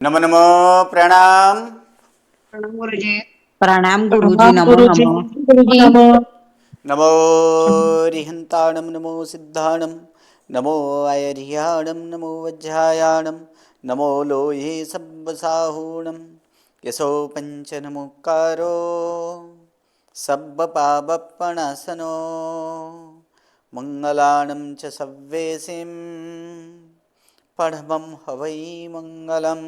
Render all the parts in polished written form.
नमो नमो प्रणाम। प्रणाम गुरुजी। प्रणाम गुरुजी, प्रणाम नमो गुरुजी। नमः। गुरुजी नमो। नमो रिहंताणं नमो सिद्धाणं नमो आयर्याणं नमो वज्रायाणं नमो लोये सब्बसाहूणं यशो पञ्चनमुक्कारो सब्बपापपणसनो मङ्गलानं च सव्वेसिं पढमं हवै मङ्गलम्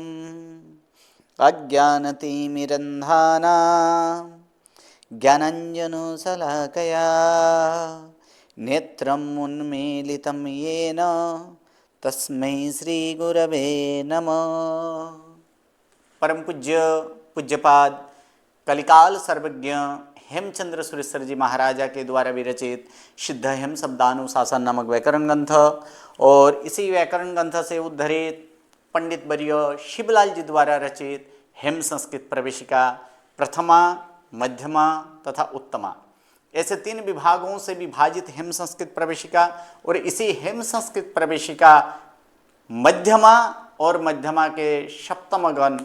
अज्ञानतिमिरन्धानां ज्ञानाञ्जनशलाकया नेत्रम् उन्मीलितं येन तस्मै श्रीगुरवे नमः। परम पूज्य पूज्यपाद कलिकाल सर्वज्ञ हेमचंद्र सुरेश्वर जी महाराजा के द्वारा विरचित सिद्ध हेम शब्दानुशासन नामक व्याकरण ग्रंथ और इसी व्याकरण ग्रंथ से उद्धरित पंडित वर्य शिवलाल जी द्वारा रचित हेम संस्कृत प्रवेशिका प्रथमा, मध्यमा तथा उत्तमा, ऐसे 3 विभागों से विभाजित हेम संस्कृत प्रवेशिका और इसी हेम संस्कृत प्रवेशिका मध्यमा और मध्यमा के सप्तम गण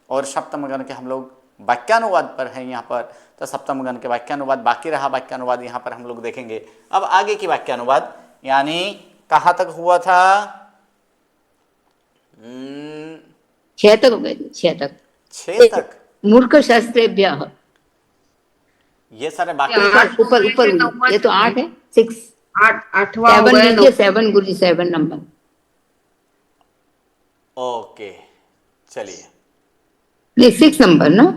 और सप्तम गण के हम लोग वाक्यानुवाद पर हैं यहाँ पर। तो सप्तम गण के वाक्यानुवाद बाकी रहा, वाक्यानुवाद यहाँ पर हम लोग देखेंगे। अब आगे की वाक्यानुवाद यानी कहाँ तक हुआ था? 6 तक हो गए, 6 तक। 6 तक। मूर्ख शास्त्रेभ्यः। ये सारे बाकी ऊपर ऊपर ऊपर ये तो 8 है, 6 आठवां हो 7 गया। लीजिए, 7 गुरुजी, 7 नंबर। ओके चलिए, नहीं 6 नंबर ना।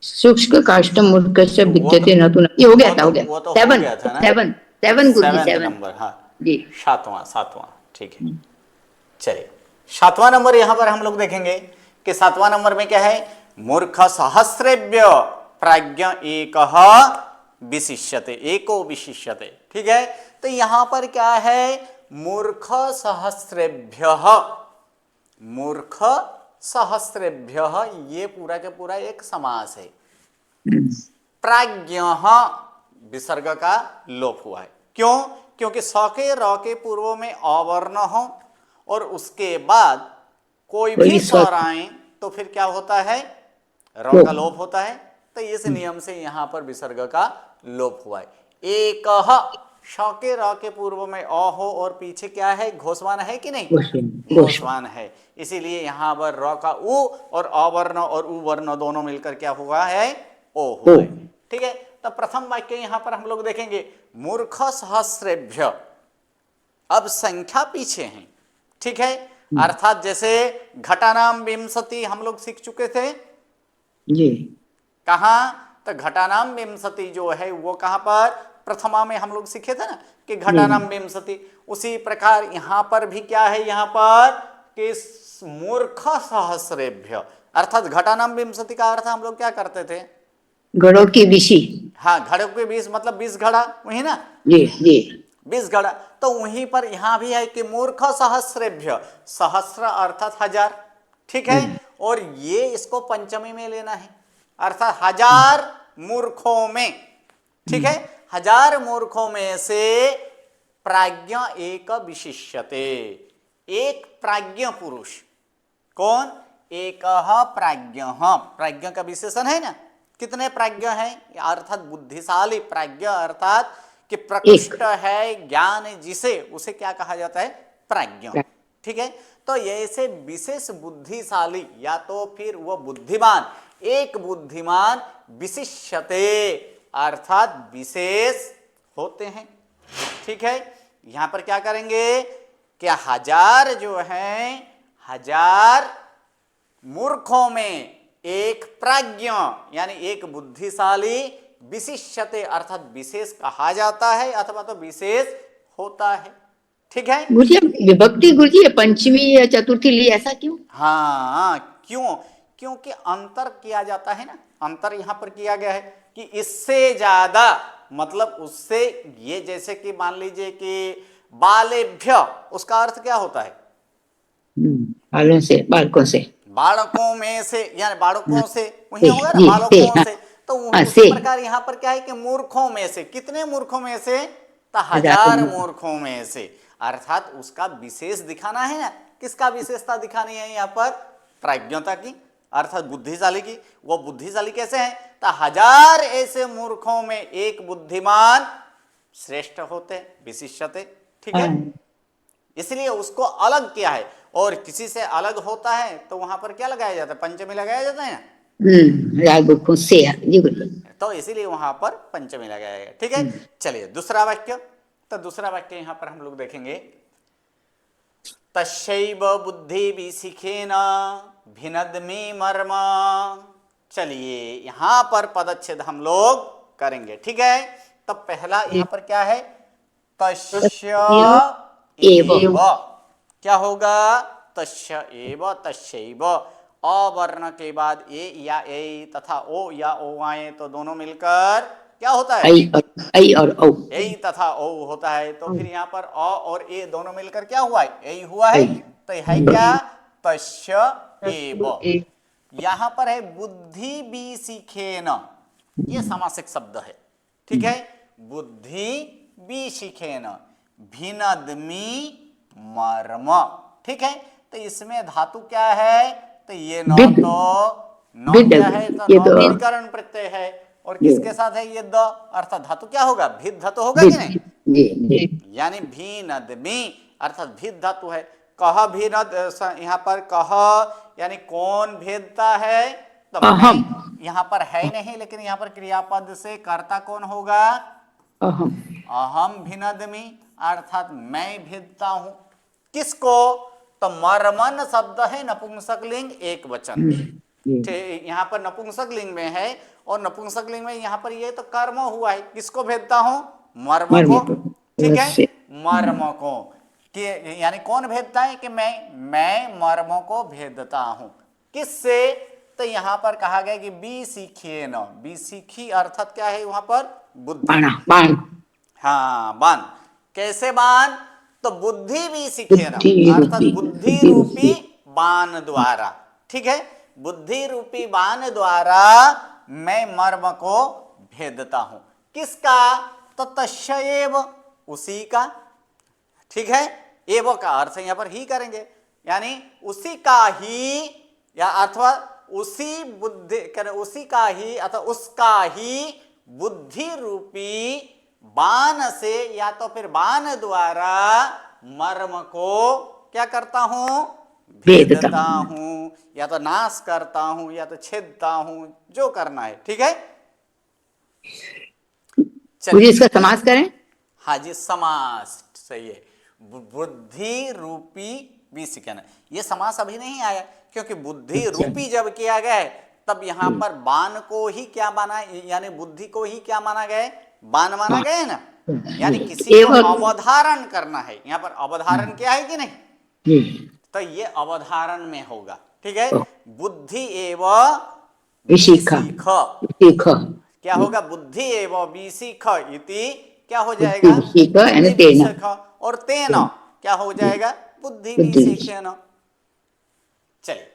शुष्क काष्ठम मूर्ख से विद्यते न तो ये हो गया था, हो गया। वो तो हो 7 गया था ना। 7 7 गुरुजी, 7th 7 नंबर, हाँ जी। सातवां ठीक है। चलिए 7वां नंबर यहाँ पर हम लोग देखेंगे कि 7वां नंबर में क्या है? मूर्ख सहस्रेभ्य प्राज्ञ एक विशिष्यते, एको विशिष्यते। ठीक है, तो यहां पर क्या है? मूर्ख सहस्रेभ्य, मूर्ख सहस्रेभ्य, ये पूरा के पूरा एक समास है। प्राज्ञ विसर्ग का लोप हुआ है। क्यों? क्योंकि स के र के पूर्व में अवर्ण हो और उसके बाद कोई भी स्वर आए तो फिर क्या होता है? र का लोप होता है। तो इस नियम से यहां पर विसर्ग का लोप हुआ है। एक श के र के पूर्व में अ हो और पीछे क्या है? घोषवान है कि नहीं? घोषवान है। इसीलिए यहां पर र का उ और अवर्ण और उ वर्ण दोनों मिलकर क्या हुआ है? ओ हुआ है। ठीक है, तो प्रथम वाक्य यहां पर हम लोग देखेंगे मूर्ख सहस्रेभ्य। अब संख्या पीछे है, ठीक है, अर्थात जैसे घटानाम विंशति हम लोग सीख चुके थे जी। कहा? तो घटानाम विंशति जो है वो कहां पर? प्रथमा में हम लोग सीखे थे ना कि घटानाम विंशति। उसी प्रकार यहां पर भी क्या है? यहां पर कि मूर्ख सहस्रेभ्य, अर्थात घटानाम विंशति का अर्थ हम लोग क्या करते थे? घड़ों की विशी। हाँ, घड़ों के 20 मतलब 20 घड़ा, वही ना? जी जी। 20 घड़ा। तो वहीं पर यहां भी है कि मूर्ख सहस्रेभ्य, सहस्र अर्थात 1000, ठीक है, और ये इसको पंचमी में लेना है, अर्थात 1000 मूर्खों में। ठीक है, 1000 मूर्खों में से प्राज्ञ एक विशिष्यते, एक प्राज्ञ पुरुष। कौन? एक प्राज्ञ। प्राज्ञ का विशेषण है ना, कितने प्राज्ञ हैं? अर्थात बुद्धिशाली प्राज्ञ, अर्थात कि प्रकृष्ट है ज्ञान जिसे, उसे क्या कहा जाता है? प्राज्ञ। ठीक है, तो ऐसे विशेष बुद्धिशाली या तो फिर वह बुद्धिमान, एक बुद्धिमान विशिष्यते अर्थात विशेष होते हैं। ठीक है, यहां पर क्या करेंगे? क्या 1000 जो हैं, 1000 मूर्खों में एक प्राज्ञ यानी एक बुद्धिशाली विशिष्यते अर्थात विशेष कहा जाता है अथवा तो विशेष होता है। ठीक है, गुरुजी विभक्ति गुरुजी पंचमी या चतुर्थी ली, ऐसा क्यों? हाँ क्यों? क्योंकि अंतर किया जाता है ना, अंतर यहां पर किया गया है कि इससे ज्यादा मतलब उससे, ये जैसे कि मान लीजिए कि बालेभ्य, उसका अर्थ क्या होता है? बालों से, बालकों से, बालकों में से, यानी बालकों से वही से, होगा ना, जी, बालकों हाँ, से। तो हाँ, उसी से प्रकार यहां पर क्या है कि मूर्खों में से, कितने मूर्खों में से? तो 1000 1000 मूर्खों में से, अर्थात उसका विशेष दिखाना है ना। किसका विशेषता दिखानी है यहां पर? प्राज्ञता की अर्थात बुद्धिशाली की। वो बुद्धिशाली कैसे हैं? तो 1000 ऐसे मूर्खों में एक बुद्धिमान श्रेष्ठ होते, विशिष्यते। ठीक है, इसलिए उसको अलग किया है। और किसी से अलग होता है तो वहां पर क्या लगाया जाता है? पंचमी लगाया जाता है ना। राग खुशी है जी बोलिए। तो इसीलिए वहां पर पंचमी लगाया गया। ठीक है, चलिए दूसरा वाक्य। तो दूसरा वाक्य यहां पर हम लोग देखेंगे, तस्यैव बुद्धि विशिखेन भिनद्मि मर्म। चलिए यहां पर पदच्छेद हम लोग करेंगे। ठीक है, तब पहला यहां पर क्या है? तस्य एव। क्या होगा? तस्य एव, तस्यैव। अवर्ण के बाद ए या ए तथा ओ या ओ आए तो दोनों मिलकर क्या होता है? ऐ और औ। ए तथा ओ होता है। तो फिर यहाँ पर अ और ए दोनों मिलकर क्या हुआ है? ए हुआ है। तो है क्या? तस्य एव। एक यहां पर है बुद्धि विशिखेन, ये सामासिक शब्द है। ठीक है, बुद्धि विशिखेन भिनद्मि मर्म। ठीक है, तो इसमें धातु क्या है? तो ये न विद। तो न विद, क्या है? तो ये न तो विकरण प्रत्यय है। और किसके साथ है? ये द, अर्थात धातु क्या होगा? भिद धातु होगा कि नहीं? जी जी। यानी भिनद्मि अर्थात भिद धातु है। कह भिनद, यहाँ पर कह यानी कौन भेदता है? तो अहम। मैं यहाँ पर है नहीं, लेकिन यहाँ पर क्रियापद से कर्ता कौन होगा? अहम। अहम भिनद्मि अर्थात मैं भेदता हूं। किसको? तो मर्मन शब्द है नपुंसक लिंग एक वचन। यहाँ पर नपुंसक लिंग में है, और नपुंसक लिंग में यहाँ पर ये तो कर्म हुआ है। किसको भेदता हूं? मर्म मर्म को। को। ठीक है, अवश्य। मर्म को। कि यानी कौन भेदता है? कि मैं मर्म को भेदता हूं। किससे? तो यहां पर कहा गया कि बी सीखिए न, बी सीखी अर्थात क्या है वहां पर? बुद्धि। बाण बाण। हाँ, बाण। कैसे बाण? तो बुद्धि भी सीखे ना, बुद्धि अर्थात रूपी। बुद्धि रूपी बाण द्वारा। ठीक है, बुद्धि रूपी बाण द्वारा मैं मर्म को भेदता हूं। किसका? तो तस्यैव, उसी का। ठीक है, एव का अर्थ यहां पर ही करेंगे, यानी उसी का ही, या अथवा उसी बुद्धि, उसी का ही अथवा उसका ही बुद्धि रूपी बाण से या तो फिर बाण द्वारा मर्म को क्या करता हूं? भेदता हूं, या तो नाश करता हूं, या तो छेदता हूं, जो करना है। ठीक है, मुझे चलिए। इसका समास करें। हाँ जी, समास सही है। बुद्धि रूपी विशिखन, ये समास अभी नहीं आया, क्योंकि बुद्धि रूपी जब किया गया है तब यहां पर बाण को ही क्या माना, यानी बुद्धि को ही क्या माना गया? बाण माना गया है ना। यानी किसी को अवधारण करना है। यहां पर अवधारण क्या है कि नहीं? तो ये अवधारण में होगा। ठीक है, बुद्धि एवं विशिख। विशिख। क्या होगा? बुद्धि एवं विशिख इति क्या हो जाएगा? बुद्धि विशिख। और तेन क्या हो जाएगा? बुद्धि विशिखेन। चलिए,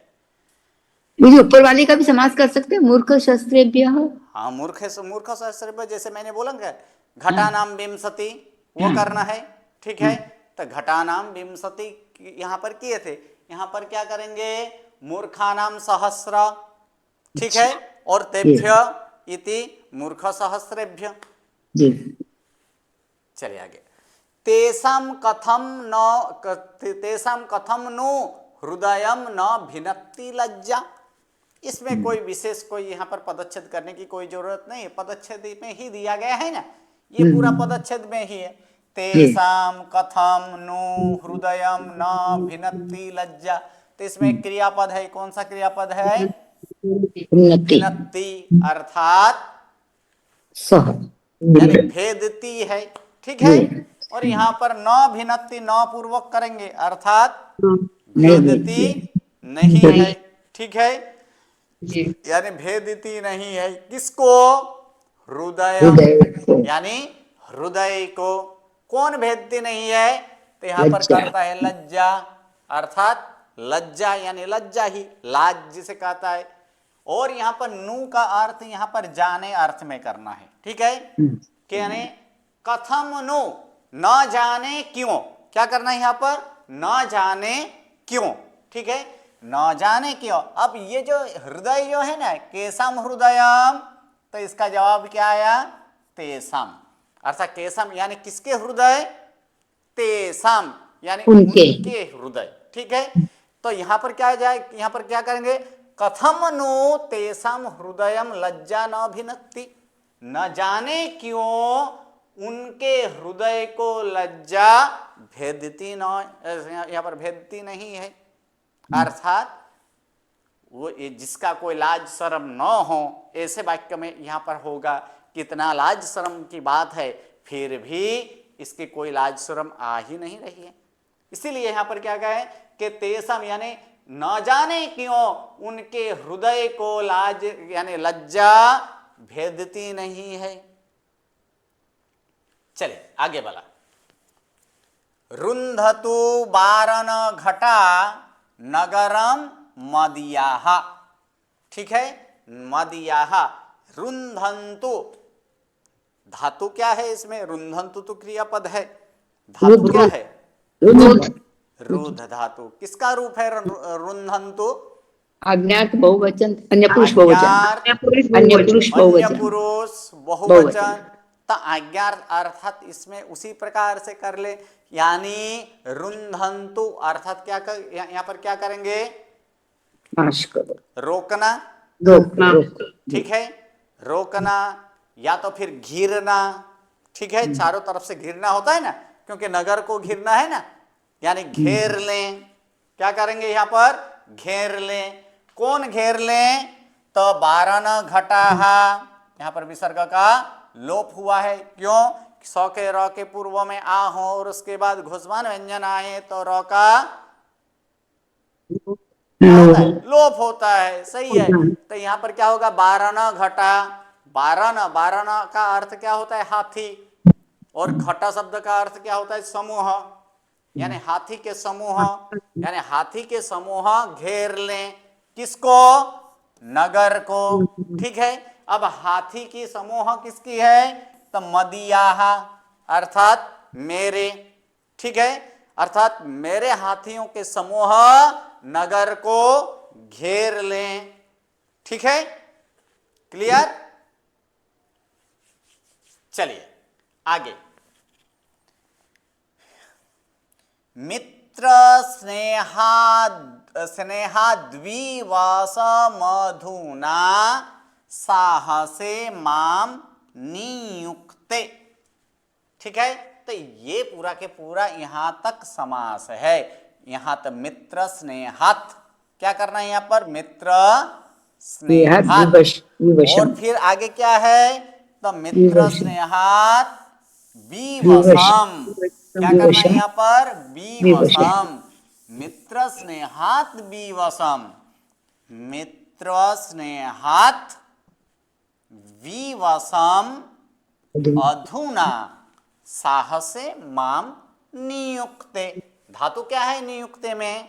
मुझे ऊपर वाले का भी समास कर सकते हैं, मूर्ख शस्त्रेभ्यः। हाँ, मूर्ख मूर्ख सहस्त्र, जैसे मैंने बोला घटा नाम विंशति, वो करना है। ठीक है, तो घटा नाम विंशति यहां पर किए थे, यहां पर क्या करेंगे? मूर्खा नाम सहस्र। ठीक है, और तेभ्य इति मूर्ख सहस्रेभ्य। जी। चलिए आगे। तेषां कथम नो हृदयम न भिनत्ति लज्जा। इसमें कोई विशेष कोई यहाँ पर पदच्छेद करने की कोई जरूरत नहीं है, पदच्छेद में ही दिया गया है ना, ये पूरा पदच्छेद में ही है। तेषां कथम नो हृदयम न भिनत्ति लज्जा। तो इसमें क्रियापद है, कौन सा क्रियापद है? भिनत्ति अर्थात सह, यानी भेदती है। ठीक है, और यहां पर न भिनत्ति न पूर्वक करेंगे, अर्थात भेदती नहीं है। ठीक है, यानी भेदती नहीं है। किसको? हृदय, यानी हृदय को। कौन भेदती नहीं है? तो यहां पर करता है लज्जा, अर्थात लज्जा यानी लज्जा ही, लाज जिसे कहता है। और यहां पर नु का अर्थ यहां पर जाने अर्थ में करना है। ठीक है, यानी कथम नु, न जाने क्यों। क्या करना है यहां पर? न जाने क्यों। ठीक है, न जाने क्यों। अब ये जो हृदय जो है ना, केशम हृदयम, तो इसका जवाब क्या आया? तेसम। अर्थात केशम यानी किसके हृदय? तेसम यानी उनके। उनके हृदय। ठीक है, तो यहां पर क्या जाए, यहां पर क्या करेंगे? कथम नो तेसम हृदयम लज्जा न भिनक्ति, न जाने क्यों उनके हृदय को लज्जा भेदती न, यहां पर भेदती नहीं है। अर्थात वो जिसका कोई लाज शर्म न हो, ऐसे वाक्य में यहां पर होगा कितना लाज शर्म की बात है, फिर भी इसकी कोई लाज शर्म आ ही नहीं रही है। इसीलिए यहां पर क्या कहे कि तेसम यानी न जाने क्यों उनके हृदय को लाज यानी लज्जा भेदती नहीं है। चले आगे बढ़ा। रुंधतु बारन घटा नगरम मदियाह। ठीक है, मदियाह। रुंधंतु धातु क्या है इसमें? रुंधंतु तो क्रियापद है, धातु क्या है? रुध धातु। किसका रूप है रुंधंतु? अज्ञात बहुवचन, अन्य पुरुष बहुवचन, अज्ञात अन्य पुरुष अन्य बहुवचन, पुरुष बहुवचन। बहुवचन। तो अज्ञात अर्थात इसमें उसी प्रकार से कर ले, यानी रुंधंतु अर्थात क्या कर, यहाँ पर क्या करेंगे? नाश करो, रोकना। रोक। ठीक है, रोकना या तो फिर घिरना। ठीक है, चारों तरफ से घिरना होता है ना, क्योंकि नगर को घिरना है ना, यानी घेर लें। क्या करेंगे यहां पर? घेर लें। कौन घेर लें? तो बारन घटाहा, यहां पर विसर्ग का लोप हुआ है। क्यों? सौ के र के पूर्व में आ हो और उसके बाद घुसवान व्यंजन आए तो र का क्या होता है? लोप होता है। सही है, तो यहां पर क्या होगा? बारन घटा। बारन, बारन का अर्थ क्या होता है? हाथी। और घटा शब्द का अर्थ क्या होता है? समूह, यानी हाथी के समूह, यानी हाथी के समूह घेर लें। किसको? नगर को। ठीक है, अब हाथी की समूह किसकी है? तो मदियाहा अर्थात मेरे। ठीक है, अर्थात मेरे हाथियों के समूह नगर को घेर लें। ठीक है, क्लियर? चलिए आगे। मित्र स्नेहाद्विवस मधुना साहसे माम नियुक्ते। ठीक है, तो ये पूरा के पूरा यहां तक समास है। यहां तक मित्र स्नेहात, क्या करना है यहां पर? मित्र स्नेहात। और फिर आगे क्या है? तो मित्र स्नेहात विवशम। क्या करना है यहां पर? विवशम। मित्र स्नेहात विवशम, मित्र स्नेहात विवशम अधुना साहसे माम नियुक्ते। धातु क्या है नियुक्ते में?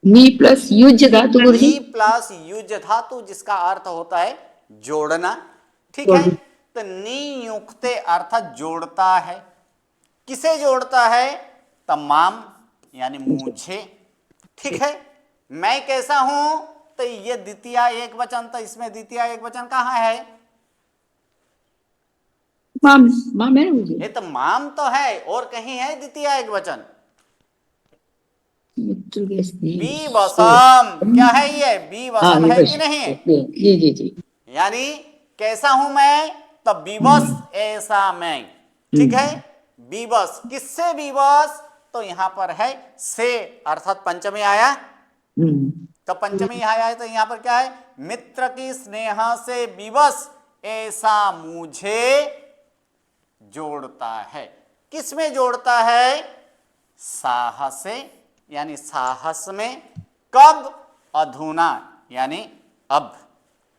नी प्लस युज धातु गुरुजी। नी प्लस युज धातु, जिसका अर्थ होता है जोड़ना। ठीक है, तो नियुक्ते अर्थात जोड़ता है। किसे जोड़ता है? तमाम यानी मुझे। ठीक है, मैं कैसा हूं? तो ये द्वितीय एक वचन, तो इसमें द्वितीय एक वचन कहां है? माम, माम है ना मुझे। ये तो माम तो है, और कहीं है द्वितीय एक वचन? मित्र के स्नेह बीवसम। क्या है ये? बीवसम है कि नहीं? जी। यानी कैसा हूं मैं? तो बीवस ऐसा मैं। ठीक है, बीवस किससे बीवस? तो यहां पर है से अर्थात पंचमी आया। तो पंचमी यहां आया, तो यहां पर क्या है? मित्र की स्नेह से विवश ऐसा मुझे जोड़ता है। किस में जोड़ता है? साहस से, यानी साहस में। कब? अधुना यानी अब।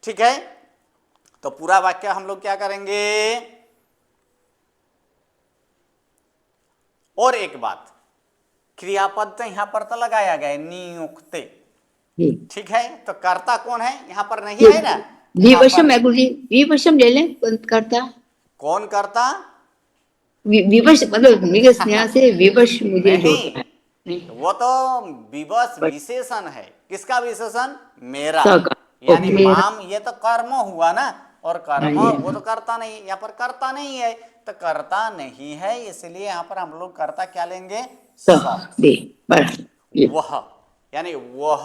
ठीक है, तो पूरा वाक्य हम लोग क्या करेंगे? और एक बात, क्रियापद तो यहां पर तो लगाया गया है नियुक्ते। ठीक है, तो कर्ता कौन है? यहां पर नहीं है ना? विवशम है गुरुजी, विवशम ले लें कर्ता। कौन कर्ता? विवश मतलब स्नेह से विवश मुझे जोड़ता है। नहीं, वो तो विवश विशेषण है। किसका विशेषण? मेरा। का। यानी ओके। माम ये तो कर्म हुआ ना, और कर्म हाँ, वो तो करता नहीं, यहाँ पर करता नहीं है, तो करता नहीं है, इसलिए यहाँ पर हम लोग करता क्या लेंगे? स। दे बड़ा ये। वह, यानी वह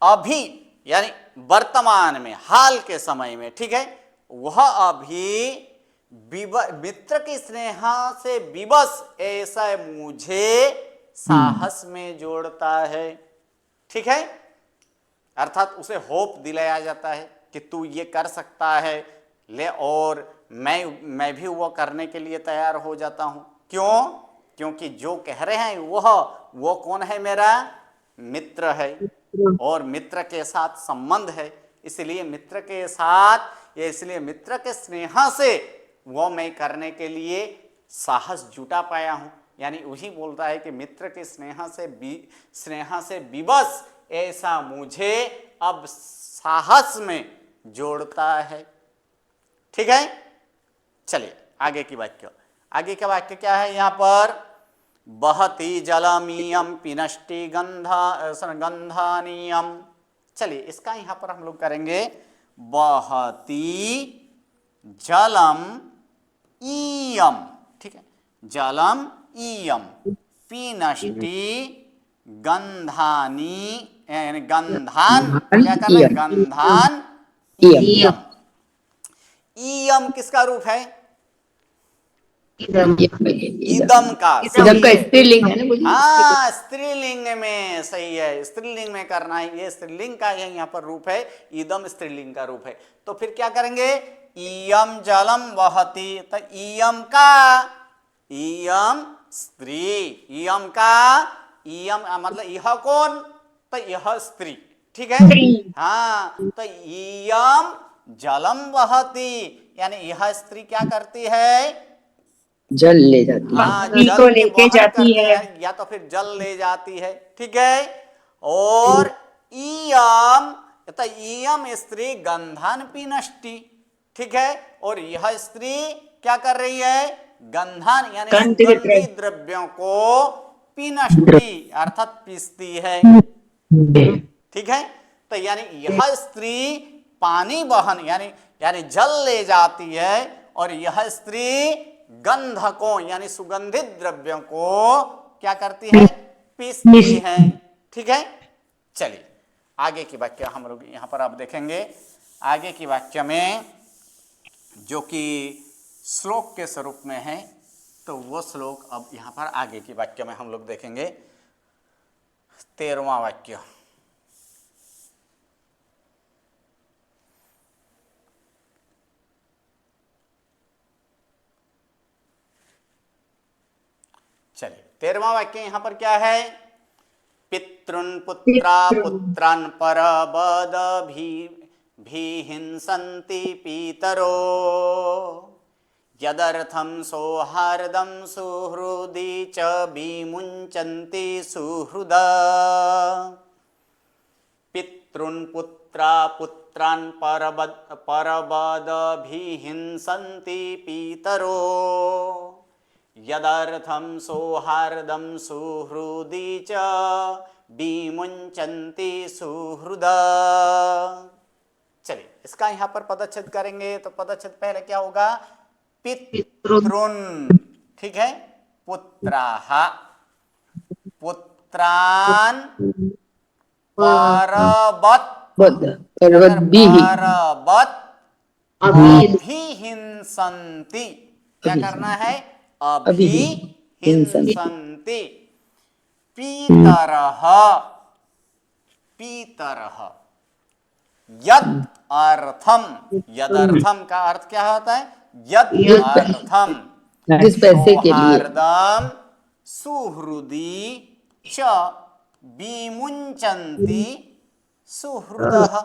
अभी, यानी वर्तमान में, हाल के समय में, ठीक है, वह अभी मित्र की स्नेह से विवश ऐसा मुझे साहस में जोड़ता है। ठीक है, अर्थात उसे होप दिलाया जाता है कि तू ये कर सकता है ले, और मैं भी वो करने के लिए तैयार हो जाता हूं। क्यों? क्योंकि जो कह रहे हैं वो कौन है? मेरा मित्र है, और मित्र के साथ संबंध है, इसलिए मित्र के साथ, इसलिए मित्र के स्नेह से वो मैं करने के लिए साहस जुटा पाया हूं। यानी वही बोलता है कि मित्र के स्नेह से विवश ऐसा मुझे अब साहस में जोड़ता है। ठीक है, चलिए आगे की वाक्य। आगे का वाक्य क्या है यहाँ पर? बहती जलमीयम पिनष्टि गंधानीयम। चलिए इसका यहाँ पर हम लोग करेंगे बहती जलम ईयम। ठीक है, जलम ईयम पिनष्टि गंधानी, यानी गंधान, क्या कर रहे हैं? गंधान ईयम। ईयम किसका रूप है? इदम इदम का। इदम का सही है। स्त्रीलिंग है ना, बोलिए। हाँ, स्त्रीलिंग में, सही है, स्त्रीलिंग में करना है, ये स्त्रीलिंग का है यहाँ पर रूप है, इदम स्त्रीलिंग का रूप है। तो फिर क्या करेंगे? इयम जलम वहति, तो इयम का, इयम स्त्री, इयम का, इयम मतलब यह कौन? तो यह स्त्री। ठीक है, हाँ, तो इयम जलम वहति, यानी यह स्त्री क्या करती है? जल ले जाती है। हाँ, पानी जल को के लेके वहन जाती करते है। हैं, या तो फिर जल ले जाती है। ठीक है, और ईयम, तो ईयम स्त्री गंधन पिनष्टि। ठीक है, और यह स्त्री क्या कर रही है? गंधन यानी गंध के सुगंधी द्रव्यों को पिनष्टि अर्थात पीसती है। ठीक है, तो यानी यह स्त्री पानी वहन यानी जल ले जाती है, और यह स्त्री गंधकों यानी सुगंधित द्रव्यों को क्या करती है? पीसती है। ठीक है, चलिए आगे की वाक्य हम लोग यहां पर आप देखेंगे। आगे की वाक्य में जो कि श्लोक के स्वरूप में है, तो वो श्लोक अब यहां पर आगे की वाक्य में हम लोग देखेंगे। 13वां वाक्य। चलिए 13वां वाक्य यहां पर क्या है? पितृन पुत्रा पुत्रान परबद भी हिंसन्ति पीतरो यदर्थम सौहार्दम सुहृदि च विमुञ्चन्ति सुहृद। पितृन पुत्रा पुत्रान परबद भी हिंसन्ति पीतरो यदर्थम सौहार्दम सुहृदि च विमुञ्चन्ति सुहृद। चलिए इसका यहाँ पर पदच्छेद करेंगे, तो पदच्छेद पहले क्या होगा? पितृन। ठीक है, पुत्राः पुत्रान परबत, परबत अभिहिंसन्ति। क्या करना है? अभिहिंसन्ति। पीतरः, पीतरः यद अर्थम, यदर्थम का अर्थ क्या होता है? यद अर्थम जिस पैसे के लिए। सौहार्दम सुहृदि च विमुञ्चन्ति सुहृदः।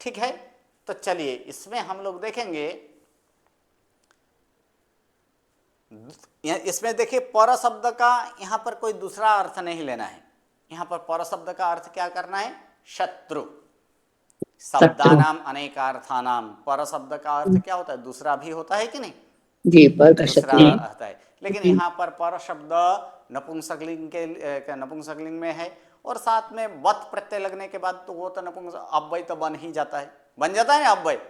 ठीक है, तो चलिए इसमें हम लोग देखेंगे, इसमें देखिए पर शब्द का यहाँ पर कोई दूसरा अर्थ नहीं लेना है। यहाँ पर पर शब्द का अर्थ क्या करना है? शत्रु। शब्दानाम अनेकार्थानाम, पर शब्द का अर्थ क्या होता है? दूसरा भी होता है कि नहीं? जी, पर का दूसरा शत्रु। होता है, लेकिन यहाँ पर शब्द नपुंसकलिंग में है, और साथ में बत प्रत्यय लगने के बाद तो वो तो नपुंसक अव्यय तो बन ही जाता है, बन जाता है ना अव्यय,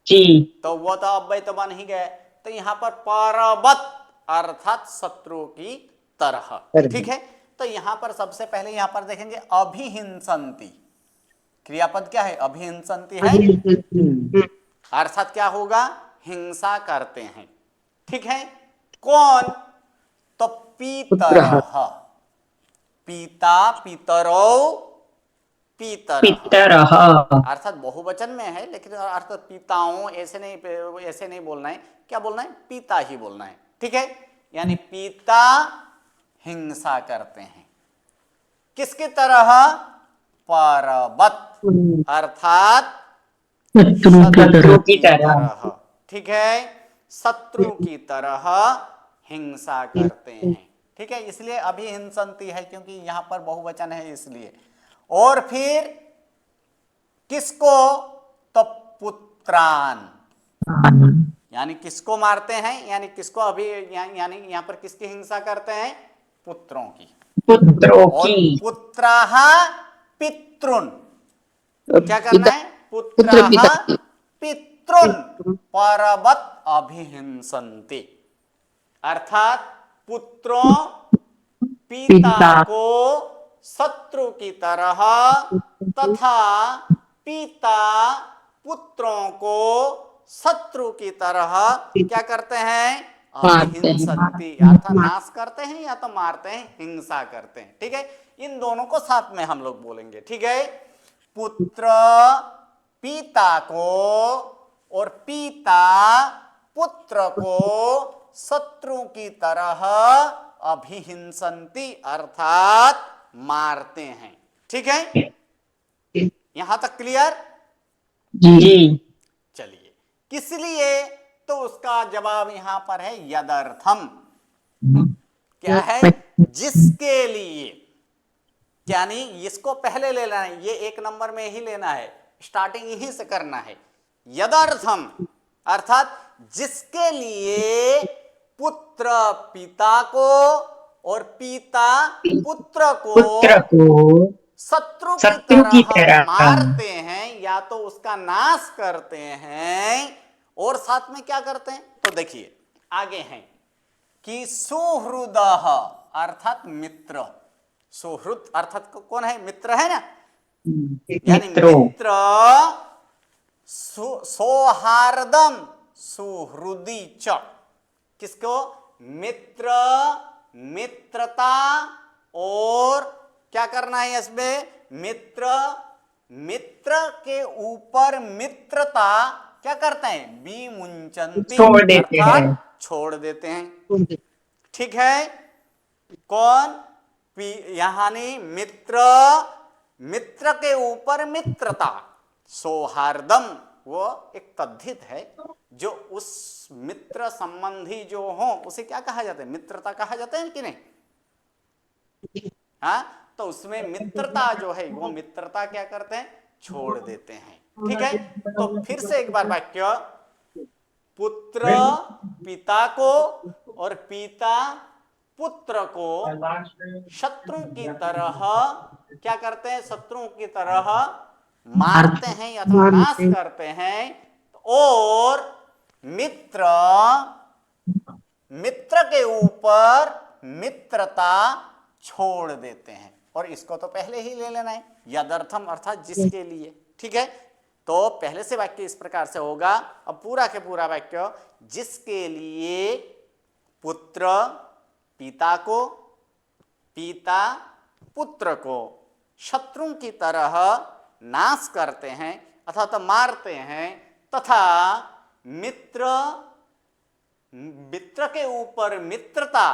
जी तो वो तो अव्यय तो बन ही गए। तो यहाँ पर परबत अर्थात शत्रु की तरह, ठीक है। तो यहाँ पर सबसे पहले यहाँ पर देखेंगे अभिहिंसन्ति, क्रियापद क्या है, अभिहिंसन्ति है, अर्थात क्या होगा, हिंसा करते हैं, ठीक है। कौन, तो पितरः, पिता पितरौ पितरः, पितरः अर्थात बहुवचन में है लेकिन अर्थ पिताओं ऐसे नहीं बोलना है, क्या बोलना है, पिता ही बोलना है, ठीक है। यानी पिता हिंसा करते हैं, किसकी तरह, परबत अर्थात शत्रु की तरह। ठीक है, शत्रु की तरह हिंसा करते हैं, ठीक है। इसलिए अभिहिंसन्ति है क्योंकि यहां पर बहुवचन है इसलिए। और फिर किसको, तो पुत्रान, यानी किसको मारते हैं, यानी किसको यानी यहां पर किसकी हिंसा करते हैं, पुत्रों की। पुत्रों और की, पुत्राः पितृन्, क्या करना है, पुत्र पुत्राः पिता, पितृन् परबत अभिहिंसन्ति, अर्थात पुत्रों पिता को शत्रु की तरह तथा पिता पुत्रों को शत्रु की तरह क्या करते हैं, अभिहिंसन्ति, अर्थात नाश करते हैं या तो मारते हैं, हिंसा करते हैं, ठीक है। इन दोनों को साथ में हम लोग बोलेंगे, ठीक है। पुत्र पिता को और पिता पुत्र को शत्रु की तरह अभिहिंसन्ति अर्थात मारते हैं, ठीक है। यहां तक क्लियर, जी चलिए, किस लिए, तो उसका जवाब यहां पर है यदर्थम, क्या है, जिसके लिए, यानी इसको पहले लेना है, ये एक नंबर में ही लेना है, स्टार्टिंग यहीं से करना है। यदर्थम अर्थात जिसके लिए पुत्र पिता को और पिता पुत्र को शत्रु की तरह मारते हैं या तो उसका नाश करते हैं, और साथ में क्या करते हैं, तो देखिए आगे हैं कि सुहृदः अर्थात मित्र, सुहृद अर्थात कौन है, मित्र है ना, यानी मित्र, सौहार्दम सुहृदी च, किसको, मित्र, मित्रता, और क्या करना है इसमें, मित्र, मित्र के ऊपर मित्रता क्या करते हैं, विमुंचन्ति छोड़ देते हैं, छोड़ देते हैं, ठीक है। कौन, यानी मित्र, मित्र के ऊपर मित्रता, सौहार्दम वो एक तद्धित है, जो उस मित्र संबंधी जो हो उसे क्या कहा जाता है, मित्रता कहा जाता है कि नहीं, हाँ, तो उसमें मित्रता जो है वो मित्रता क्या करते हैं, छोड़ देते हैं, ठीक है। तो फिर से एक बार वाक्य, पुत्र पिता को और पिता पुत्र को शत्रु की तरह क्या करते हैं, शत्रु की तरह मारते हैं या तो नाश करते हैं, और मित्र, मित्र के ऊपर मित्रता छोड़ देते हैं, और इसको तो पहले ही ले लेना है, यदर्थम अर्थात जिसके लिए, ठीक है। तो पहले से वाक्य इस प्रकार से होगा, अब पूरा के पूरा वाक्य, जिसके लिए पुत्र पिता को, पिता पुत्र को शत्रु की तरह नाश करते हैं अर्थात मारते हैं, तथा मित्र, मित्र के ऊपर मित्रता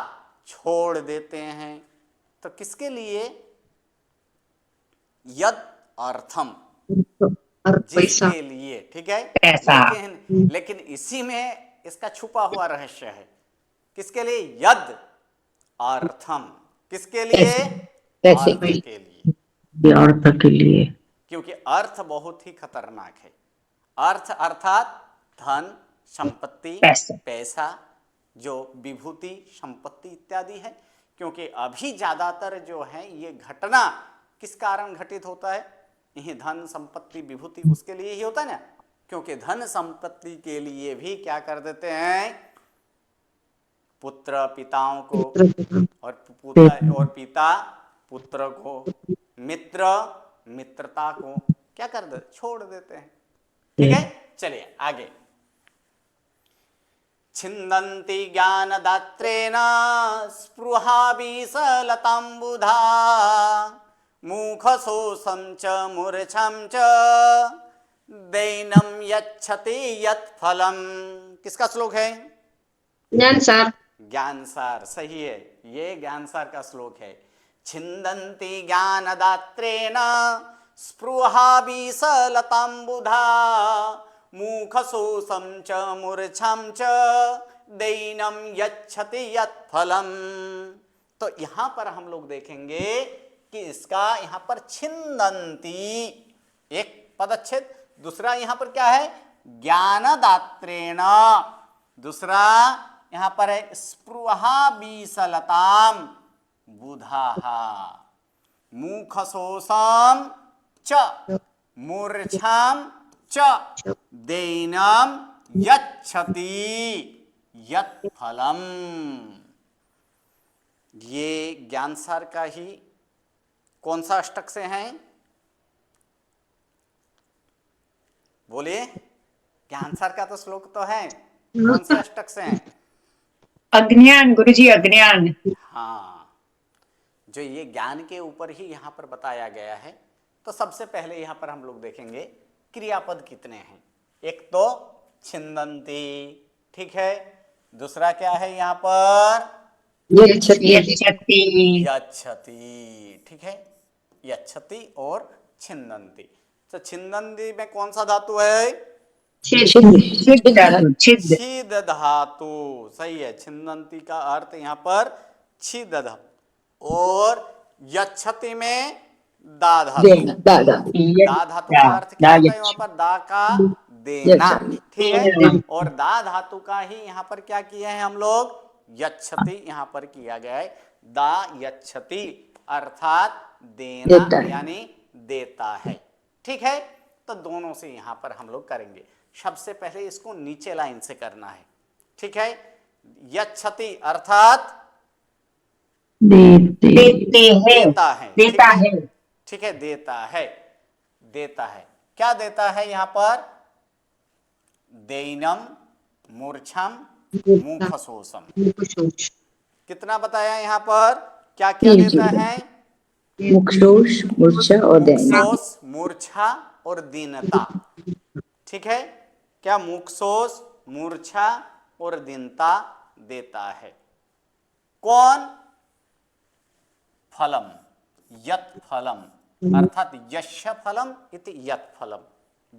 छोड़ देते हैं, तो किसके लिए, यद अर्थम, जिसके लिए, ठीक है। लेकिन इसी में इसका छुपा हुआ रहस्य है, किसके लिए, यद अर्थम, किसके लिए, अर्थ के लिए, अर्थ के लिए, क्योंकि अर्थ बहुत ही खतरनाक है। अर्थ अर्थात धन, संपत्ति, पैसा, जो विभूति, संपत्ति इत्यादि है, क्योंकि अभी ज्यादातर जो है ये घटना किस कारण घटित होता है, यही धन संपत्ति विभूति उसके लिए ही होता है ना, क्योंकि धन संपत्ति के लिए भी क्या कर देते हैं, पुत्र पिताओं को और पिता पुत्र को, मित्र मित्रता को क्या कर दे, छोड़ देते हैं। ठीक है, चलिए आगे। छिन्दन्ति ज्ञानदात्रेण स्पृहा विसलताम्बुधा मुखशोषं च मूर्छां च दैनं यच्छति यत्फलम्। किसका श्लोक है? ज्ञान सार। ज्ञान सार, सही है, ये ज्ञान सार का श्लोक है। छिन्दन्ति ज्ञानदात्रेण स्पृहा विसलताम्बुधा मुखशोषं च मूर्छां च दैनं यच्छति यत्फलम्। तो यहां पर हम लोग देखेंगे कि इसका यहां पर छिन्दन्ति एक पदच्छेद, दूसरा यहां पर क्या है, ज्ञानदात्रेण, दूसरा यहां पर है स्पृहा विसलताम बुधाः मुखशोषं च मूर्छां च दैनं यच्छति यत्फलम्। ये ज्ञानसार का ही कौन सा अष्टक से हैं, बोलिए। ज्ञानसार का तो श्लोक तो है, कौन से अष्टक से हैं? अज्ञान गुरुजी, अज्ञान। हाँ, जो ये ज्ञान के ऊपर ही यहाँ पर बताया गया है। तो सबसे पहले यहाँ पर हम लोग देखेंगे क्रियापद कितने हैं। एक तो छिन्दन्ति, ठीक है, दूसरा क्या है यहाँ पर, यच्छति। यच्छति, ठीक है, यच्छति और छिन्दन्ति। तो छिन्दन्ति में कौन सा धातु है? छिद धातु, सही है। छिन्दन्ति का अर्थ यहाँ पर छिद धातु, और यच्छति में दा धातु। दा धातु का अर्थ क्या होता है वहां पर, दा का देना, ठीक है। और दा धातु का ही यहाँ पर क्या किया है हम लोग, यच्छति यहाँ पर किया गया है। दा यच्छति अर्थात देना यानी देता है, ठीक है। तो दोनों से यहाँ पर हम लोग करेंगे। सबसे पहले इसको नीचे लाइन से करना है, ठीक है। यच्छति अर्थात देता है, ठीक है, देता है, देता है। क्या देता है यहाँ पर, दैनम मूर्छम मुखशोषम। कितना बताया यहाँ पर, क्या क्या देता है, मुखशोष, मूर्छा और दैन्य। मुखशोष, मूर्छा और दीनता, ठीक है। क्या मुखशोष, मूर्छा और दीनता देता है। कौन, फलम, यत् फलम, अर्थात यस्य फलम इति यत् फलम,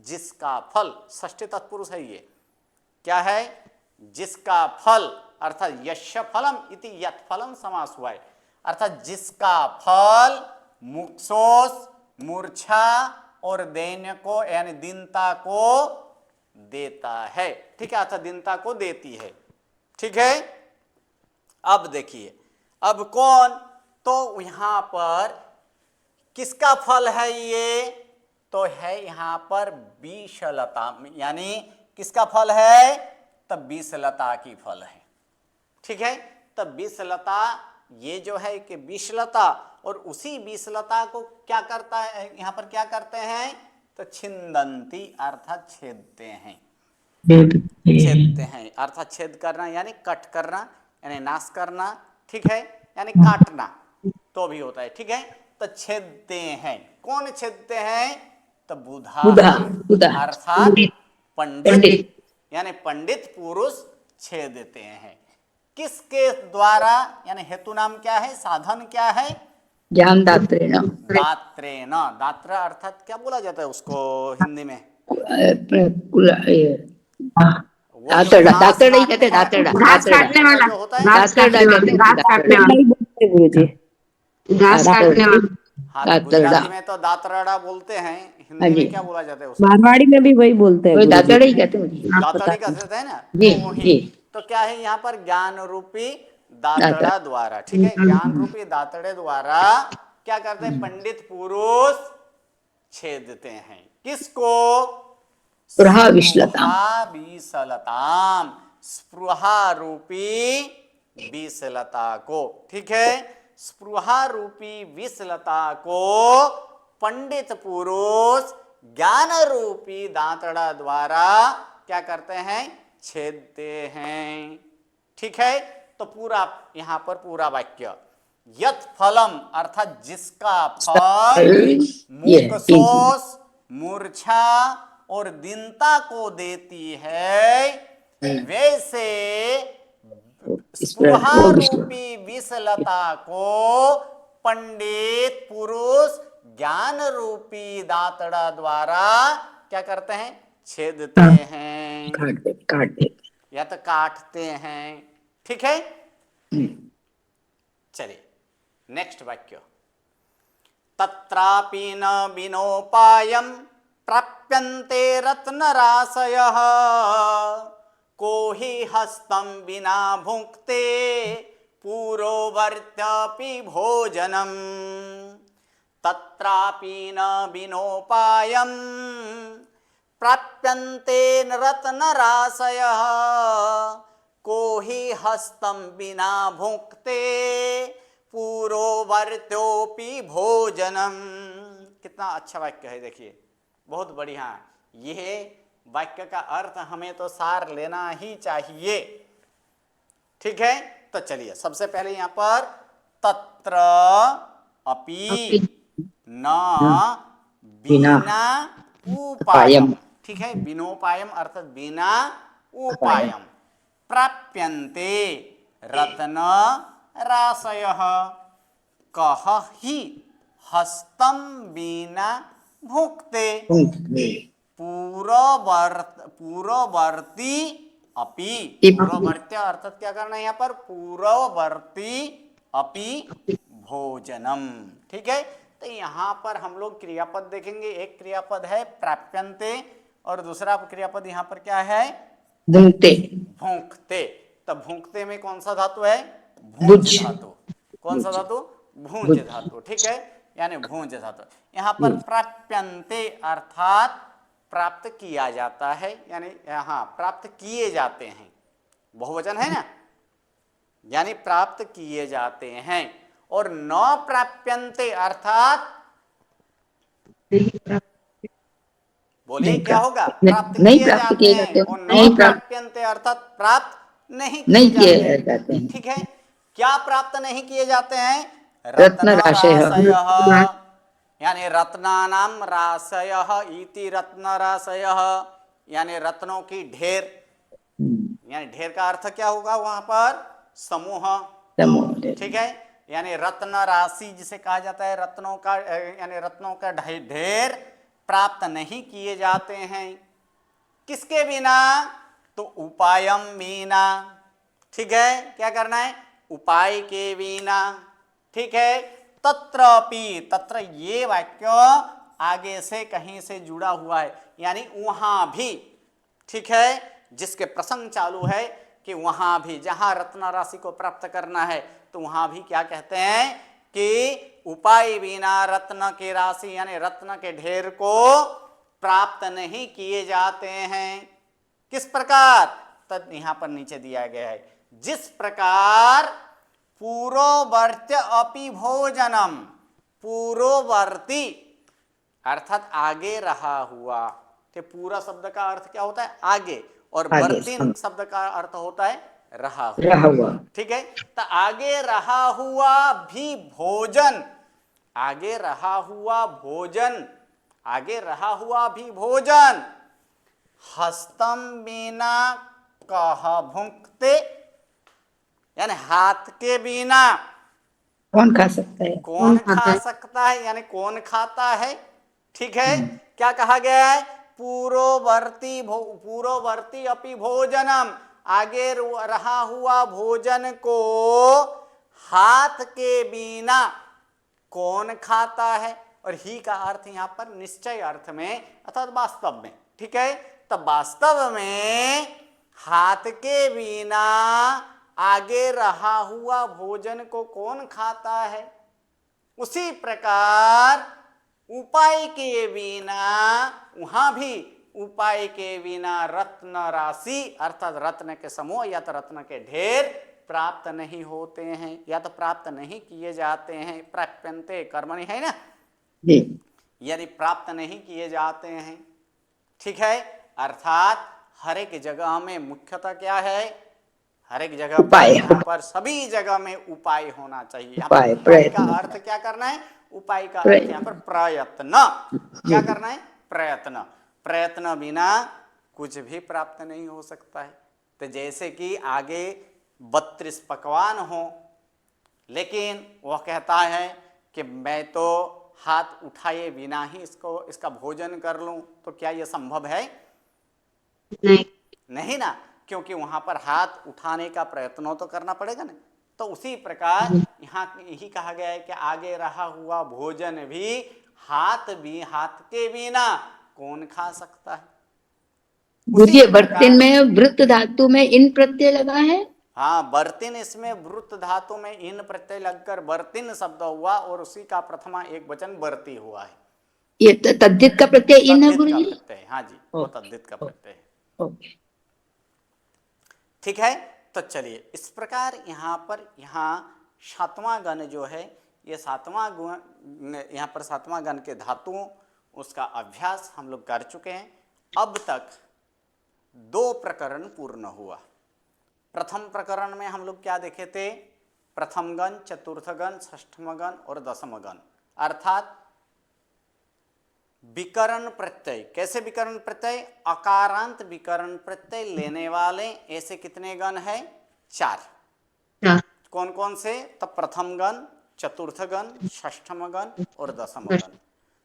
जिसका फल, षष्ठी तत्पुरुष है ये, क्या है, जिसका फल, अर्थात यस्य फलम इति यत् फलम समास हुआ है, अर्थात जिसका फल मुखशोष, मूर्छा और दैन्य को यानी दीनता को देता है, ठीक है, अर्थात दीनता को देती है, ठीक है। अब देखिए, अब कौन, तो यहां पर किसका फल है ये, तो है यहां पर विषलता, यानी किसका फल है, तब विषलता की फल है, ठीक है। तब विषलता ये जो है कि विषलता, और उसी विषलता को क्या करता है, यहां पर क्या करते हैं, तो छिन्दन्ति अर्थात छेदते हैं, छेदते हैं अर्थात छेद करना यानी कट करना यानी नाश करना, ठीक है, यानी काटना तो भी होता है, ठीक है। तो छेदते हैं, कौन छेदते हैं, तो बुधा अर्थात पंडित, यानी पंडित पुरुष छेदते हैं। किसके द्वारा, यानी हेतु नाम क्या है, साधन क्या है, ज्ञानदात्रेण। दात्रेण, दात्र अर्थात क्या बोला जाता है उसको हिंदी में, दातरड़ा ही कहते, दातरड़ा, घास काटने वाला, जो होता है, घास काटने वाला, घास काटने वाला, घास काटने वाला। हाँ, गुजराती में तो दातरड़ा बोलते हैं, हिंदी में क्या बोला जाता है उसको, मारवाड़ी में भी वही बोलते हैं, दातरड़ा ही कहते हैं। दातरड़ी कहते हैं ना, जी, तो वही। जी। तो क्या है यहाँ पर ज्ञान रूपी दातड़ा द्वारा, ठीक है, ज्ञान रूपी दातड़े द्वारा क्या करते हैं, पंडित पुरुष छेदते हैं। किसको? स्पृहा विश्लताम। स्पृहा विसलताम, स्पृहा रूपी विसलता को, ठीक है, स्पृहा रूपी विसलता को पंडित पुरुष ज्ञान रूपी दांतड़ा द्वारा क्या करते हैं, छेदते हैं। ठीक है, तो पूरा यहां पर पूरा वाक्य, यत् फलम अर्थात जिसका फल मूकशोष, मूर्छा और दीनता को देती है, वैसे स्पृहा रूपी विसलता को पंडित पुरुष ज्ञान रूपी दातड़ा द्वारा क्या करते हैं, छेदते हैं, काट देते या तो काटते हैं। ठीक है, चलिए नेक्स्ट वाक्य, तत्रापि न विनोपायं प्राप्यन्ते रत्नराशयः, को हि हस्तं विना भुङ्क्ते पुरोवर्त्यपि भोजनम्। तत्रापि न विनोपायं प्राप्यन्ते रत्नराशयः, को हि हस्तं विना भुङ्क्ते पुरोवर्त्योपि भोजनम। कितना अच्छा वाक्य है, देखिए बहुत बढ़िया। यह वाक्य का अर्थ हमें तो सार लेना ही चाहिए। ठीक है, तो चलिए सबसे पहले यहां पर तत्र अपि न बिना उपायम, ठीक है, बिनोपायम अर्थात बिना उपायम, प्राप्यन्ते रत्न राशयः, कह ही हस्तं विना भुक्ते पूर्ववर्ती अपि, पूर्ववर्ती अर्थात क्या करना है यहाँ पर, पूर्ववर्ती अपि भोजनम। ठीक है, तो यहाँ पर हम लोग क्रियापद देखेंगे। एक क्रियापद है प्राप्यन्ते और दूसरा क्रियापद यहाँ पर क्या है, भुंक्ते। भूंकते। तो भूंकते में कौन सा धातु है, भूंज धातु। कौन सा धातु, भूंज धातु। ठीक है, यानी भूंज धातु। यहाँ पर प्राप्यन्ते अर्थात प्राप्त किया जाता है, यानी यहाँ प्राप्त किए जाते हैं, बहुवचन है ना, यानी प्राप्त किए जाते हैं। और न प्राप्यन्ते अर्थात बोलिए क्या होगा, प्राप्त किए जाते हैं। और न प्राप्यन्ते अर्थात प्राप्त नहीं किए जाते हैं। ठीक है, क्या प्राप्त नहीं किए जाते हैं, रत्नराशयः, यानी रत्नानां राशयः इति रत्नराशयः, यानी रत्नों की ढेर। यानी ढेर का अर्थ क्या होगा वहां पर, समूह। ठीक है, यानी रत्न राशि जिसे कहा जाता है, रत्नों का, यानी रत्नों का ढेर प्राप्त नहीं किए जाते हैं। किसके बिना, तो उपायम बिना। ठीक है, क्या करना है, उपाय के बिना। ठीक है, तत्रापि, तत्र ये वाक्य आगे से कहीं से जुड़ा हुआ है, यानी वहां भी। ठीक है, जिसके प्रसंग चालू है कि वहां भी, जहां रत्न राशि को प्राप्त करना है, तो वहां भी क्या कहते हैं कि उपाय बिना रत्न की राशि यानी रत्न के ढेर को प्राप्त नहीं किए जाते हैं। किस प्रकार, तब यहां पर नीचे दिया गया है, जिस प्रकार पूर्ववर्त्य अपि भोजनम, पूर्ववर्ती अर्थात आगे रहा हुआ। कि पूरा शब्द का अर्थ क्या होता है, आगे, और वर्ती शब्द का अर्थ होता है रहा हुआ। ठीक है, तो आगे रहा हुआ भी भोजन, आगे रहा हुआ भोजन, आगे रहा हुआ भी भोजन, हस्तम बिना कह भुंक्ते, यानी हाथ के बिना कौन खा सकता है, कौन खा सकता है, यानी कौन खाता है। ठीक है, क्या कहा गया है, पूर्ववर्ती अपि भोजनम, आगे रहा हुआ भोजन को हाथ के बिना कौन खाता है। और ही का अर्थ यहां पर निश्चय अर्थ में अर्थात वास्तव में। ठीक है, तब वास्तव में हाथ के बिना आगे रहा हुआ भोजन को कौन खाता है, उसी प्रकार उपाय के बिना वहां भी उपाय के बिना रत्न राशि अर्थात रत्न के समूह या तो रत्न के ढेर प्राप्त नहीं होते हैं या तो प्राप्त नहीं किए जाते हैं। प्राप्यन्ते कर्मणि है ना, जी यदि प्राप्त नहीं किए जाते हैं, ठीक है। अर्थात हर एक जगह में मुख्यतः क्या है, हर एक जगह पर उपाय। यहाँ पर सभी जगह में उपाय होना चाहिए। यहाँ पर उपाय, उपाय का प्रयत्न। अर्थ क्या करना है, उपाय का अर्थ यहाँ पर प्रयत्न, क्या करना है, प्रयत्न। प्रयत्न बिना कुछ भी प्राप्त नहीं हो सकता है। तो जैसे कि आगे 32 पकवान हो, लेकिन वह कहता है कि मैं तो हाथ उठाए बिना ही इसका भोजन कर लूं, तो क्या यह संभव है? नहीं। नहीं ना, क्योंकि वहां पर हाथ उठाने का प्रयत्न तो करना पड़ेगा ना। तो उसी प्रकार यहाँ यही कहा गया है कि आगे रहा हुआ भोजन भी हाथ के बिना कौन खा सकता है। गुरुजी बर्तन में वृत्त धातु में इन प्रत्यय लगा है। हाँ, बर्तिन, इसमें वृत्त धातु में इन प्रत्यय लगकर बर्तिन शब्द हुआ और उसी का प्रथमा एक वचन बर्ती हुआ है। ये तद्धित का प्रत्यय इन है तद्धित का गुरुजी। प्रत्यय, हाँ जी, वो तद्धित का प्रत्यय है। ओके, ठीक है। तो चलिए इस प्रकार यहाँ पर सातवां गण जो है, ये सातवां गुण, यहाँ पर सातवां गण के धातुओं उसका अभ्यास हम लोग कर चुके हैं। अब तक 2 प्रकरण पूर्ण हुआ। प्रथम प्रकरण में हम लोग क्या देखे थे, प्रथम गण, चतुर्थ गण, षष्ठम गण और दशम गण, अर्थात विकरण प्रत्यय। कैसे विकरण प्रत्यय, अकारांत विकरण प्रत्यय लेने वाले ऐसे कितने गण हैं, 4। कौन कौन से, तो प्रथम गण, चतुर्थ गण, षष्ठम गण और दशम गण।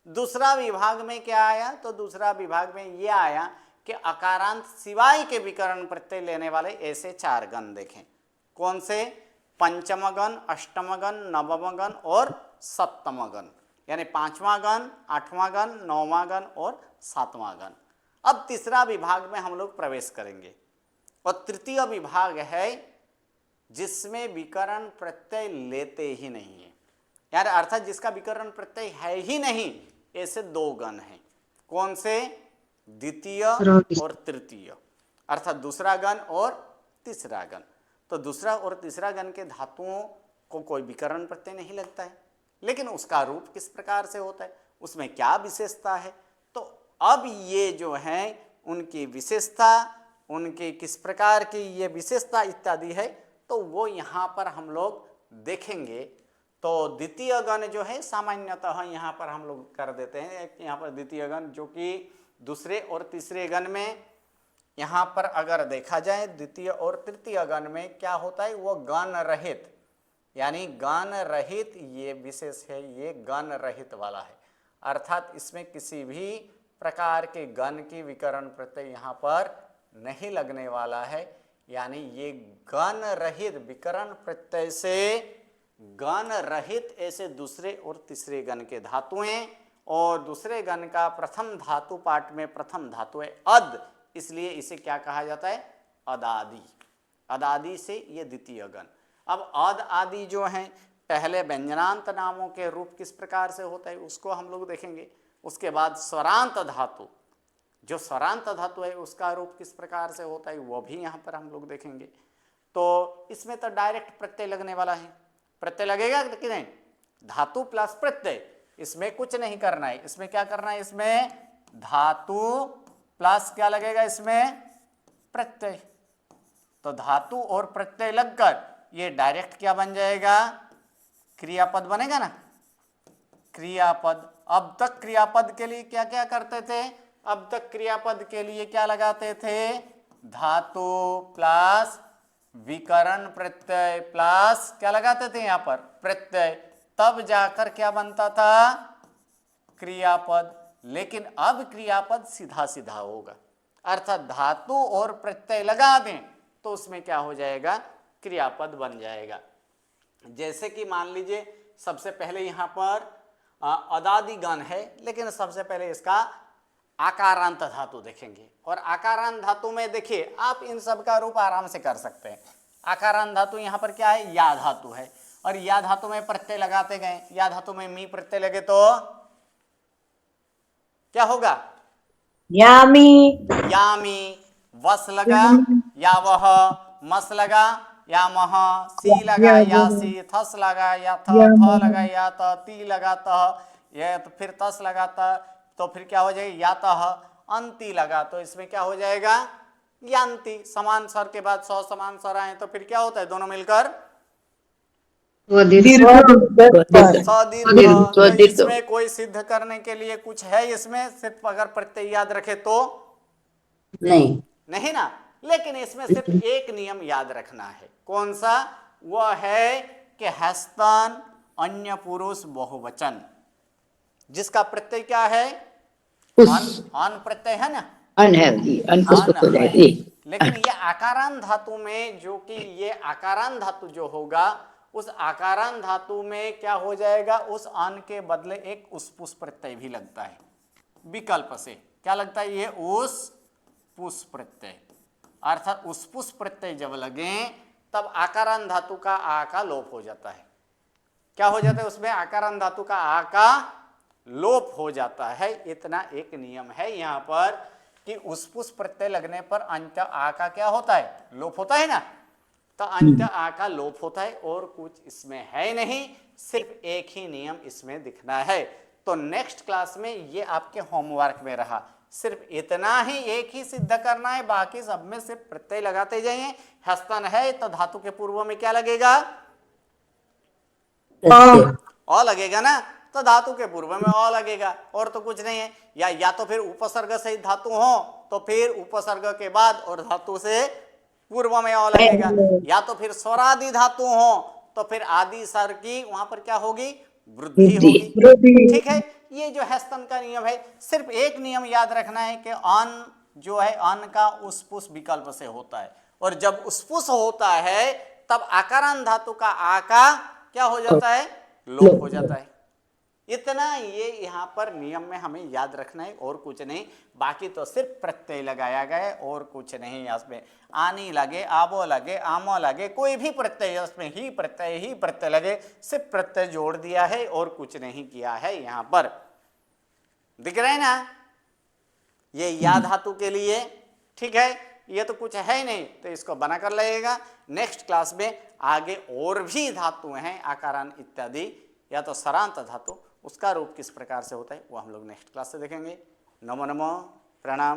दूसरा विभाग में क्या आया, तो दूसरा विभाग में यह आया कि अकारांत सिवाय के विकरण प्रत्यय लेने वाले ऐसे 4 गण देखें। कौन से, पंचम गण, अष्टम गण, नवम गण और सप्तम गण, यानी 5वां गण, 8वां गण, 9वां गण और 7वां गण। अब तीसरा विभाग में हम लोग प्रवेश करेंगे और तृतीय विभाग है जिसमें विकरण प्रत्यय लेते ही नहीं है, यानी अर्थात जिसका विकरण प्रत्यय है ही नहीं, ऐसे 2 गण हैं। कौन से, द्वितीय और तृतीय, अर्थात दूसरा गण और तीसरा गण। तो दूसरा और तीसरा गण के धातुओं को कोई विकरण प्रत्यय नहीं लगता है, लेकिन उसका रूप किस प्रकार से होता है, उसमें क्या विशेषता है। तो अब ये जो है उनकी विशेषता, उनके किस प्रकार की ये विशेषता इत्यादि है, तो वो यहाँ पर हम लोग देखेंगे। तो द्वितीय गण जो है सामान्यतः यहाँ पर हम लोग कर देते हैं, एक यहाँ पर द्वितीय गण जो कि दूसरे और तीसरे गण में, यहाँ पर अगर देखा जाए द्वितीय और तृतीय गण में क्या होता है, वो गण रहित, यानी गण रहित ये विशेष है, ये गण रहित वाला है, अर्थात इसमें किसी भी प्रकार के गण की विकरण प्रत्यय यहाँ पर नहीं लगने वाला है। यानी ये गण रहित विकरण प्रत्यय से गण रहित ऐसे दूसरे और तीसरे गण के धातु हैं, और दूसरे गण का प्रथम धातु पाठ में प्रथम धातु है अद, इसलिए इसे क्या कहा जाता है, अदादि। अदादि से ये द्वितीय गण। अब अद आदि जो हैं पहले व्यंजनांत नामों के रूप किस प्रकार से होता है उसको हम लोग देखेंगे। उसके बाद स्वरांत धातु, जो स्वरांत धातु है उसका रूप किस प्रकार से होता है वो भी यहाँ पर हम लोग देखेंगे। तो इसमें तो डायरेक्ट प्रत्यय लगने वाला है, प्रत्यय लगेगा कि नहीं, धातु प्लस प्रत्यय, इसमें कुछ नहीं करना है। इसमें क्या करना है, इसमें धातु प्लस क्या लगेगा, इसमें प्रत्यय। तो धातु और प्रत्यय लगकर ये डायरेक्ट क्या बन जाएगा, क्रियापद बनेगा ना, क्रियापद। अब तक क्रियापद के लिए क्या क्या करते थे, अब तक क्रियापद के लिए क्या लगाते थे, धातु प्लस विकरण प्रत्यय प्लस क्या लगाते थे यहाँ पर, प्रत्यय, तब जाकर क्या बनता था, क्रियापद। लेकिन अब क्रियापद सीधा सीधा होगा, अर्थात धातु और प्रत्यय लगा दें तो उसमें क्या हो जाएगा, क्रियापद बन जाएगा। जैसे कि मान लीजिए सबसे पहले यहाँ पर अदादि गण है, लेकिन सबसे पहले इसका आकारांत धातु देखेंगे। और आकारांत धातु में देखिए आप इन सब का रूप आराम से कर सकते हैं। आकारांत धातु यहाँ पर क्या है, या धातु है, और या धातु में प्रत्यय लगाते गए, या धातु में मी प्रत्यय लगे तो क्या होगा, यामी यामी, वस लगा या वह, मस लगा या मह, सी लगा या सी, थस लगा या थ लगा या त, ती लगा त, ये तो फिर तस लगा त, तो फिर क्या हो जाएगा, या तह, अंति लगा तो इसमें क्या हो जाएगा, यांति। समान स्वर के बाद सौ समान स्वर आए तो फिर क्या होता है, दोनों मिलकर स्वदीर्घ सदीर्घ। तो इसमें कोई सिद्ध करने के लिए कुछ है इसमें, सिर्फ अगर प्रत्यय याद रखे तो नहीं, नहीं ना, लेकिन इसमें सिर्फ एक नियम याद रखना है, कौन सा, वह है कि हस्तन अन्य पुरुष बहुवचन, जिसका प्रत्यय क्या है, अन प्रत्यय है ना, अन है जी, अन पुष्प हो जाएगी। लेकिन ये आकारांत धातु में, जो कि ये आकारांत धातु जो होगा, उस आकारांत धातु में क्या हो जाएगा, उस अन के बदले एक उसपुष प्रत्यय भी लगता है, विकल्प से क्या लगता है, ये उस पुष प्रत्यय, अर्थात उसपुष प्रत्यय जब लगे तब आकारांत धातु का आ का लोप हो जाता है। क्या हो जाता है उसमें, आकारांत धातु का आ का लोप हो जाता है। इतना एक नियम है यहाँ पर कि उसपुष प्रत्यय लगने पर अंत्य आ का क्या होता है, लोप होता है ना, तो अंत्य आ का लोप होता है, और कुछ इसमें है नहीं, सिर्फ एक ही नियम इसमें दिखना है। तो नेक्स्ट क्लास में ये आपके होमवर्क में रहा, सिर्फ इतना ही एक ही सिद्ध करना है, बाकी सब में सिर्फ प्रत्यय लगाते जाइए। हस्तन है तो धातु के पूर्व में क्या लगेगा, अ लगेगा ना, तो धातु के पूर्व में अ लगेगा, और तो कुछ नहीं है। या तो फिर उपसर्ग सहित धातु हो तो फिर उपसर्ग के बाद और धातु से पूर्व में अ लगेगा, या तो फिर स्वरादि धातु हो तो फिर आदि स्वर की वहां पर क्या होगी, वृद्धि होगी। ठीक है, ये जो है स्तन का नियम है। सिर्फ एक नियम याद रखना है कि अन जो है अन का उसपुष विकल्प से होता है, और जब उसपुष होता है तब आकारांत धातु का आ का क्या हो जाता है, लोप हो जाता है। इतना ये यहाँ पर नियम में हमें याद रखना है, और कुछ नहीं। बाकी तो सिर्फ प्रत्यय लगाया गया है और कुछ नहीं। इसमें आनी लगे, आबो लगे, आमो लगे, कोई भी प्रत्यय, उसमें ही प्रत्यय लगे, सिर्फ प्रत्यय जोड़ दिया है और कुछ नहीं किया है। यहाँ पर दिख रहे हैं ना, ये या धातु के लिए। ठीक है, ये तो कुछ है ही नहीं, तो इसको बना कर लगेगा। नेक्स्ट क्लास में आगे और भी धातु हैं, आकारांत इत्यादि, या तो सरांत धातु, उसका रूप किस प्रकार से होता है वो हम लोग नेक्स्ट क्लास से देखेंगे। नमो नमो, प्रणाम।